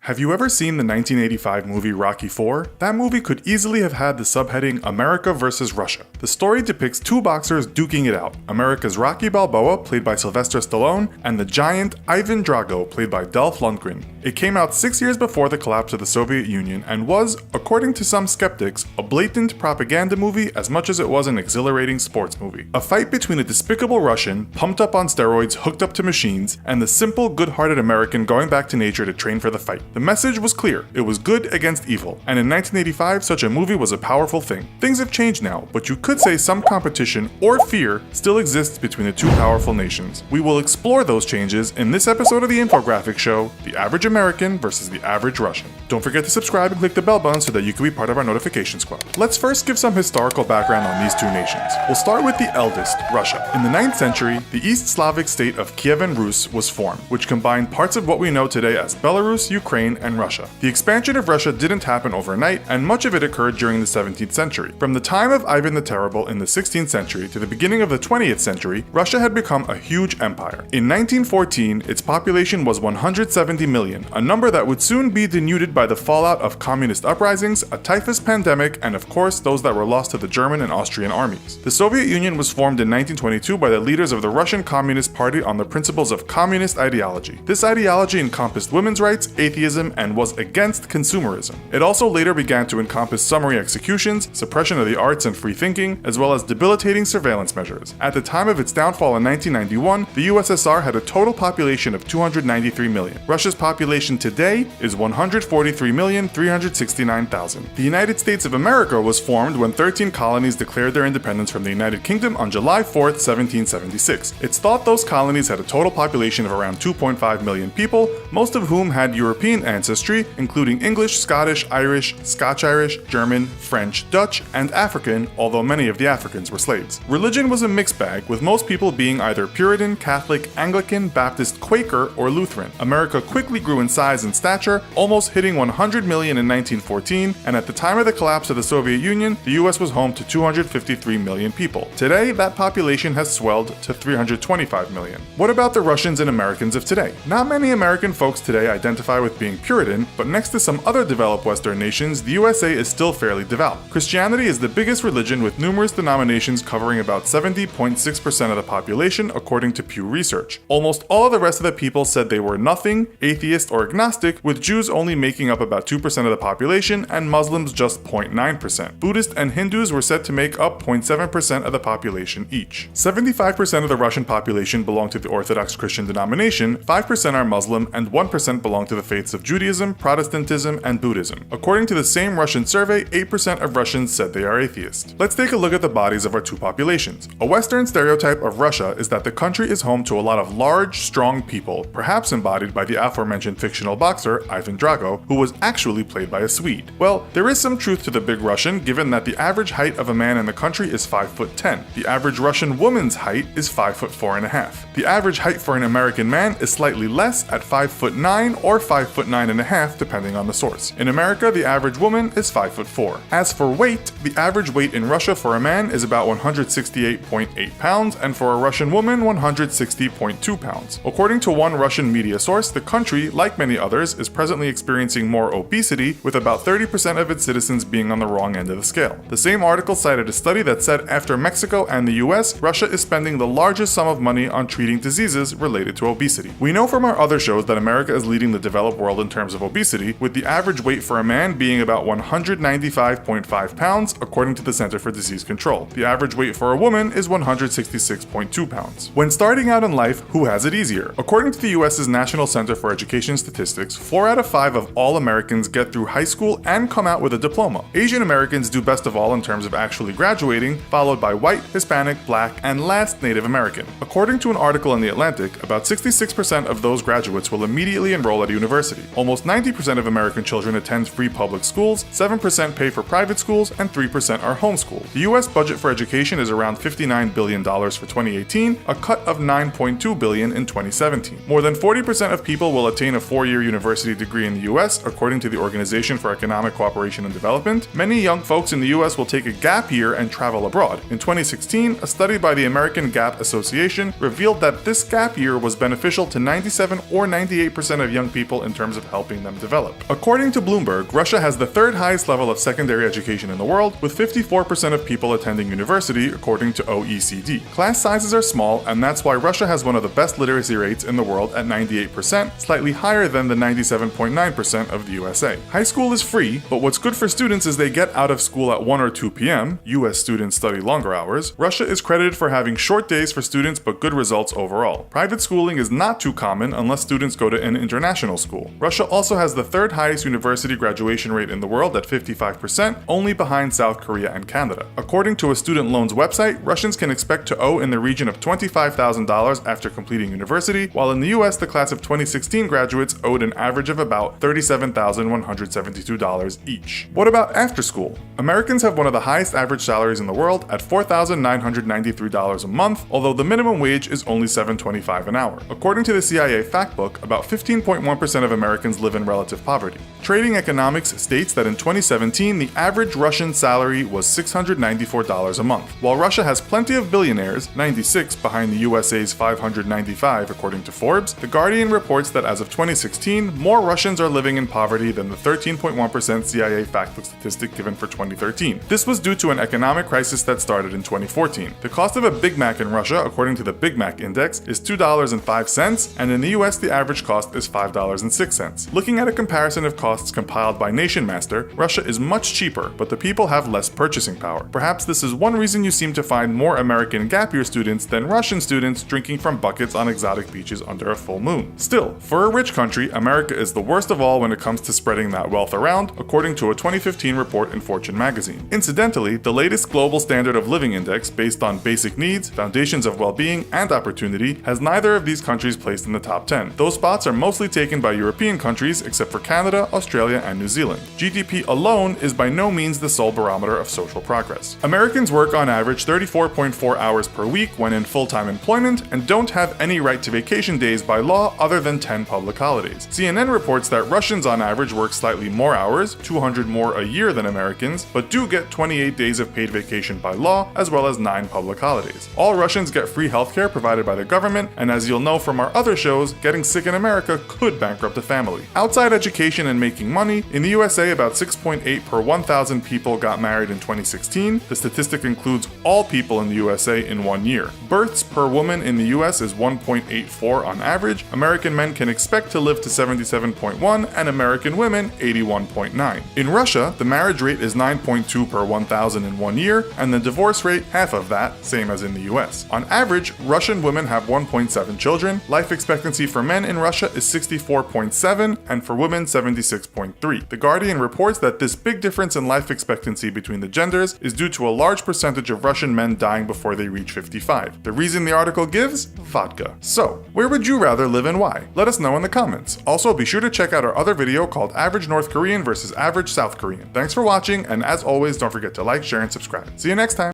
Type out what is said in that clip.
Have you ever seen the 1985 movie Rocky IV? That movie could easily have had the subheading America vs. Russia. The story depicts two boxers duking it out, America's Rocky Balboa, played by Sylvester Stallone, and the giant Ivan Drago, played by Dolph Lundgren. It came out 6 years before the collapse of the Soviet Union and was, according to some skeptics, a blatant propaganda movie as much as it was an exhilarating sports movie. A fight between a despicable Russian, pumped up on steroids, hooked up to machines, and the simple, good-hearted American going back to nature to train for the fight. The message was clear. It was good against evil. And in 1985, such a movie was a powerful thing. Things have changed now, but you could say some competition or fear still exists between the two powerful nations. We will explore those changes in this episode of the Infographics Show, The Average American versus the Average Russian. Don't forget to subscribe and click the bell button so that you can be part of our notification squad. Let's first give some historical background on these two nations. We'll start with the eldest, Russia. In the 9th century, the East Slavic state of Kievan Rus was formed, which combined parts of what we know today as Belarus, Ukraine, and Russia. The expansion of Russia didn't happen overnight, and much of it occurred during the 17th century. From the time of Ivan the Terrible in the 16th century to the beginning of the 20th century, Russia had become a huge empire. In 1914, its population was 170 million, a number that would soon be denuded by the fallout of communist uprisings, a typhus pandemic, and of course those that were lost to the German and Austrian armies. The Soviet Union was formed in 1922 by the leaders of the Russian Communist Party on the principles of communist ideology. This ideology encompassed women's rights, atheism, and was against consumerism. It also later began to encompass summary executions, suppression of the arts and free thinking, as well as debilitating surveillance measures. At the time of its downfall in 1991, the USSR had a total population of 293 million. Russia's population today is 143,369,000. The United States of America was formed when 13 colonies declared their independence from the United Kingdom on July 4th, 1776. It's thought those colonies had a total population of around 2.5 million people, most of whom had European ancestry, including English, Scottish, Irish, Scotch-Irish, German, French, Dutch, and African, although many of the Africans were slaves. Religion was a mixed bag, with most people being either Puritan, Catholic, Anglican, Baptist, Quaker, or Lutheran. America quickly grew in size and stature, almost hitting 100 million in 1914, and at the time of the collapse of the Soviet Union, the US was home to 253 million people. Today, that population has swelled to 325 million. What about the Russians and Americans of today? Not many American folks today identify with being Puritan, but next to some other developed Western nations, the USA is still fairly devout. Christianity is the biggest religion with numerous denominations covering about 70.6% of the population according to Pew Research. Almost all of the rest of the people said they were nothing, atheist, or agnostic, with Jews only making up about 2% of the population and Muslims just 0.9%. Buddhists and Hindus were said to make up 0.7% of the population each. 75% of the Russian population belong to the Orthodox Christian denomination, 5% are Muslim, and 1% belong to the faiths of Judaism, Protestantism, and Buddhism. According to the same Russian survey, 8% of Russians said they are atheist. Let's take a look at the bodies of our two populations. A Western stereotype of Russia is that the country is home to a lot of large, strong people, perhaps embodied by the aforementioned fictional boxer, Ivan Drago, who was actually played by a Swede. Well, there is some truth to the big Russian, given that the average height of a man in the country is 5'10". The average Russian woman's height is 5'4.5". The average height for an American man is slightly less at 5'9" or 5'9.5", depending on the source. In America, the average woman is 5'4". As for weight, the average weight in Russia for a man is about 168.8 pounds, and for a Russian woman, 160.2 pounds. According to one Russian media source, the country, like many others, is presently experiencing more obesity, with about 30% of its citizens being on the wrong end of the scale. The same article cited a study that said after Mexico and the US, Russia is spending the largest sum of money on treating diseases related to obesity. We know from our other shows that America is leading the developed world in terms of obesity, with the average weight for a man being about 195.5 pounds, according to the Center for Disease Control. The average weight for a woman is 166.2 pounds. When starting out in life, who has it easier? According to the US's National Center for Education Statistics, 4 out of 5 of all Americans get through high school and come out with a diploma. Asian Americans do best of all in terms of actually graduating, followed by white, Hispanic, black, and last Native American. According to an article in The Atlantic, about 66% of those graduates will immediately enroll at a university. Almost 90% of American children attend free public schools, 7% pay for private schools, and 3% are homeschooled. The US budget for education is around $59 billion for 2018, a cut of $9.2 billion in 2017. More than 40% of people will attain a 4-year university degree in the US, according to the Organization for Economic Cooperation and Development. Many young folks in the US will take a gap year and travel abroad. In 2016, a study by the American Gap Association revealed that this gap year was beneficial to 97 or 98% of young people in terms of helping them develop. According to Bloomberg, Russia has the third highest level of secondary education in the world, with 54% of people attending university, according to OECD. Class sizes are small, and that's why Russia has one of the best literacy rates in the world at 98%, slightly higher than the 97.9% of the USA. High school is free, but what's good for students is they get out of school at 1 or 2 p.m. US students study longer hours. Russia is credited for having short days for students but good results overall. Private schooling is not too common unless students go to an international school. Russia also has the third highest university graduation rate in the world at 55%, only behind South Korea and Canada. According to a student loans website, Russians can expect to owe in the region of $25,000 after completing university, while in the US the class of 2016 graduates owed an average of about $37,172 each. What about after school? Americans have one of the highest average salaries in the world at $4,993 a month, although the minimum wage is only $7.25 an hour. According to the CIA Factbook, about 15.1% of Americans live in relative poverty. Trading Economics states that in 2017, the average Russian salary was $694 a month. While Russia has plenty of billionaires, 96 behind the USA's 595 according to Forbes, The Guardian reports that as of 2016, more Russians are living in poverty than the 13.1% CIA Factbook statistic given for 2013. This was due to an economic crisis that started in 2014. The cost of a Big Mac in Russia, according to the Big Mac Index, is $2.05, and in the US the average cost is $5.06. Looking at a comparison of costs compiled by NationMaster, Russia is much cheaper, but the people have less purchasing power. Perhaps this is one reason you seem to find more American gap year students than Russian students drinking from buckets on exotic beaches under a full moon. Still, for a rich country, America is the worst of all when it comes to spreading that wealth around, according to a 2015 report in Fortune magazine. Incidentally, the latest global standard of living index, based on basic needs, foundations of well-being, and opportunity, has neither of these countries placed in the top 10. Those spots are mostly taken by European countries, except for Canada, Australia, and New Zealand. GDP alone is by no means the sole barometer of social progress. Americans work on average 34.4 hours per week when in full-time employment and don't have any right to vacation days by law other than 10 public holidays. CNN reports that Russians on average work slightly more hours, 200 more a year than Americans, but do get 28 days of paid vacation by law, as well as 9 public holidays. All Russians get free healthcare provided by the government, and as you'll know from our other shows, getting sick in America could bankrupt a family. Outside education and making money, in the USA about 6.8 per 1,000 people got married in 2016. The statistic includes all people in the USA in 1 year. Births per woman in the US is 1.84 on average. American men can expect to live to 77.1 and American women 81.9. In Russia, the marriage rate is 9.2 per 1,000 in 1 year, and the divorce rate half of that, same as in the US. On average, Russian women have 1.7 children. Life expectancy for men in Russia is 64.7 and for women 76.3. The Guardian reports that this big difference in life expectancy between the genders is due to a large percentage of Russian men dying before they reach 55. The reason the article gives? Vodka. So, where would you rather live and why? Let us know in the comments. Also, be sure to check out our other video called Average North Korean versus Average South Korean. Thanks for watching, and as always, don't forget to like, share, and subscribe. See you next time!